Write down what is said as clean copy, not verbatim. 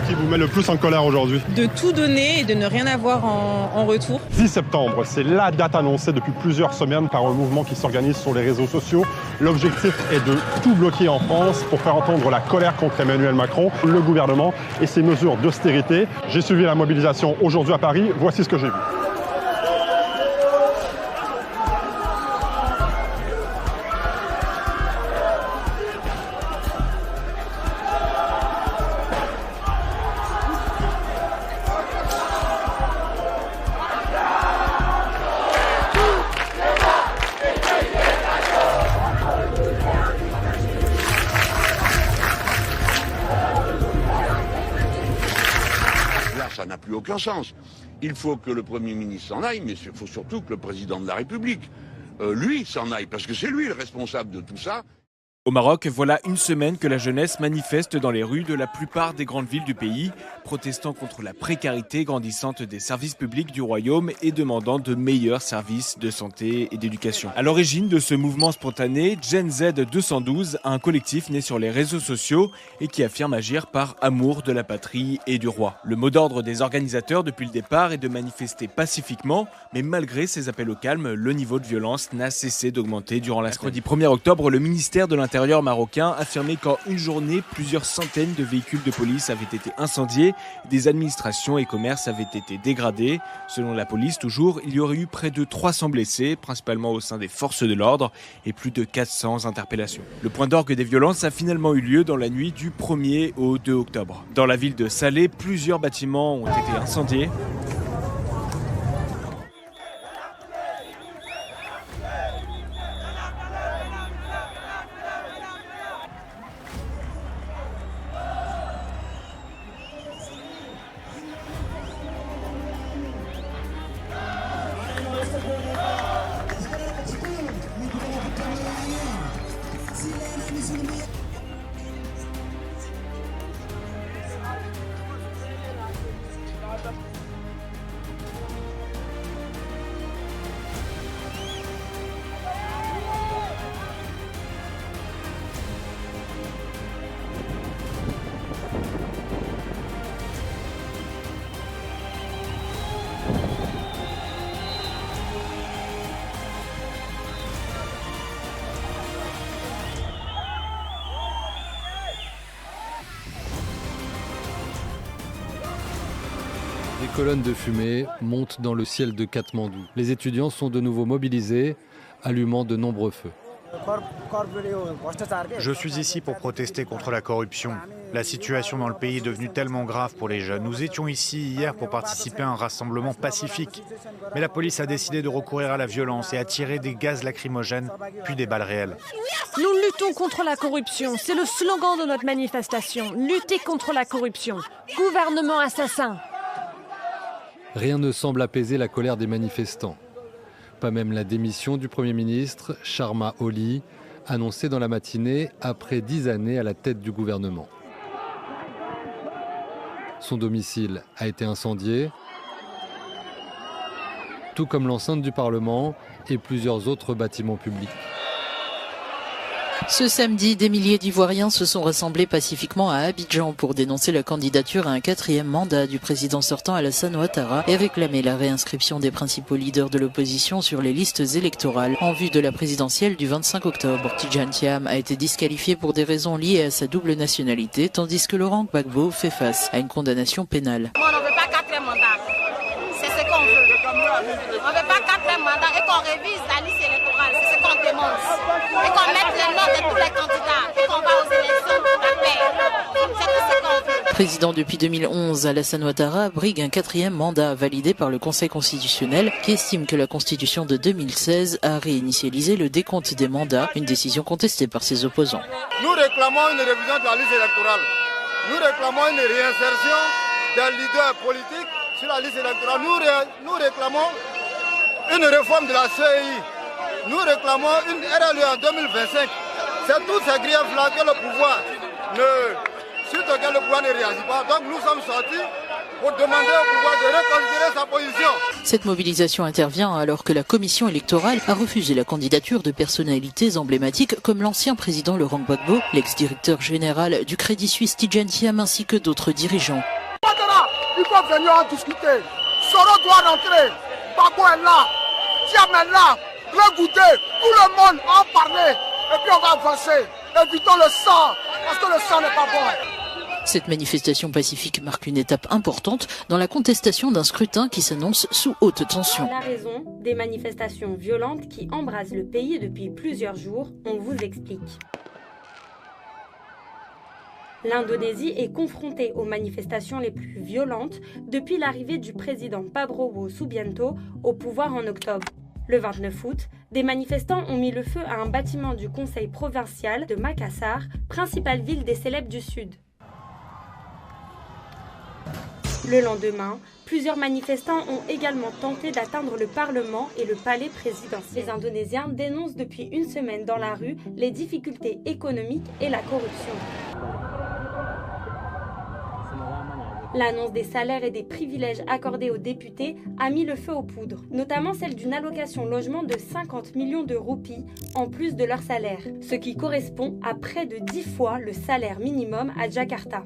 qui vous met le plus en colère aujourd'hui? De tout donner et de ne rien avoir en retour. 10 septembre, c'est la date annoncée depuis plusieurs semaines par un mouvement qui s'organise sur les réseaux sociaux. L'objectif est de tout bloquer en France pour faire entendre la colère contre Emmanuel Macron, le gouvernement et ses mesures d'austérité. J'ai suivi la mobilisation aujourd'hui à Paris. Voici ce que j'ai vu. Ça n'a plus aucun sens. Il faut que le Premier ministre s'en aille, mais il faut surtout que le Président de la République, lui, s'en aille, parce que c'est lui le responsable de tout ça. Au Maroc, voilà une semaine que la jeunesse manifeste dans les rues de la plupart des grandes villes du pays, protestant contre la précarité grandissante des services publics du royaume et demandant de meilleurs services de santé et d'éducation. À l'origine de ce mouvement spontané, Gen Z 212, un collectif né sur les réseaux sociaux et qui affirme agir par amour de la patrie et du roi. Le mot d'ordre des organisateurs depuis le départ est de manifester pacifiquement, mais malgré ces appels au calme, le niveau de violence n'a cessé d'augmenter durant la semaine. Mercredi 1er octobre, le ministère de l'Intérieur marocain affirmait qu'en une journée, plusieurs centaines de véhicules de police avaient été incendiés, des administrations et commerces avaient été dégradés. Selon la police, toujours, il y aurait eu près de 300 blessés, principalement au sein des forces de l'ordre, et plus de 400 interpellations. Le point d'orgue des violences a finalement eu lieu dans la nuit du 1er au 2 octobre. Dans la ville de Salé, plusieurs bâtiments ont été incendiés. Des colonnes de fumée montent dans le ciel de Katmandou. Les étudiants sont de nouveau mobilisés, allumant de nombreux feux. Je suis ici pour protester contre la corruption. La situation dans le pays est devenue tellement grave pour les jeunes. Nous étions ici hier pour participer à un rassemblement pacifique. Mais la police a décidé de recourir à la violence et à tirer des gaz lacrymogènes, puis des balles réelles. Nous luttons contre la corruption. C'est le slogan de notre manifestation. Lutter contre la corruption. Gouvernement assassin. Rien ne semble apaiser la colère des manifestants. Pas même la démission du Premier ministre, Sharma Oli, annoncée dans la matinée après 10 années à la tête du gouvernement. Son domicile a été incendié, tout comme l'enceinte du Parlement et plusieurs autres bâtiments publics. Ce samedi, des milliers d'Ivoiriens se sont rassemblés pacifiquement à Abidjan pour dénoncer la candidature à un 4e mandat du président sortant Alassane Ouattara et réclamer la réinscription des principaux leaders de l'opposition sur les listes électorales en vue de la présidentielle du 25 octobre. Tidjane Thiam a été disqualifié pour des raisons liées à sa double nationalité, tandis que Laurent Gbagbo fait face à une condamnation pénale. On ne veut pas 4e mandat, c'est ce qu'on veut. On ne veut pas 4e mandat et qu'on révise la liste électorale, c'est ce qu'on demande. Et qu'on mette les noms de tous les candidats et qu'on va aux élections pour la paix. C'est tout ce qu'on veut. Président depuis 2011, Alassane Ouattara brigue un 4e mandat validé par le Conseil constitutionnel qui estime que la Constitution de 2016 a réinitialisé le décompte des mandats, une décision contestée par ses opposants. Nous réclamons une révision de la liste électorale. Nous réclamons une réinsertion des leaders politiques sur la liste électorale. Nous réclamons une réforme de la CEI. Nous réclamons une RLE en 2025. C'est tous ces griefs-là que le pouvoir sur lequel le pouvoir ne réagit pas. Donc nous sommes sortis pour demander au pouvoir de reconsidérer sa position. Cette mobilisation intervient alors que la commission électorale a refusé la candidature de personnalités emblématiques comme l'ancien président Laurent Gbagbo, l'ex-directeur général du Crédit Suisse Tidjane Thiam ainsi que d'autres dirigeants. Il faut venir en discuter. Soro doit rentrer. Bako est là. Thiam est là. Le goûter. Tout le monde en parler. Et puis on va avancer. Évitons le sang. Parce que le sang n'est pas bon. Cette manifestation pacifique marque une étape importante dans la contestation d'un scrutin qui s'annonce sous haute tension. La raison des manifestations violentes qui embrasent le pays depuis plusieurs jours, on vous explique. L'Indonésie est confrontée aux manifestations les plus violentes depuis l'arrivée du président Prabowo Subianto au pouvoir en octobre. Le 29 août, des manifestants ont mis le feu à un bâtiment du conseil provincial de Makassar, principale ville des célèbres du Sud. Le lendemain, plusieurs manifestants ont également tenté d'atteindre le Parlement et le palais présidentiel. Les Indonésiens dénoncent depuis une semaine dans la rue les difficultés économiques et la corruption. L'annonce des salaires et des privilèges accordés aux députés a mis le feu aux poudres, notamment celle d'une allocation logement de 50 millions de roupies en plus de leur salaire, ce qui correspond à près de 10 fois le salaire minimum à Jakarta.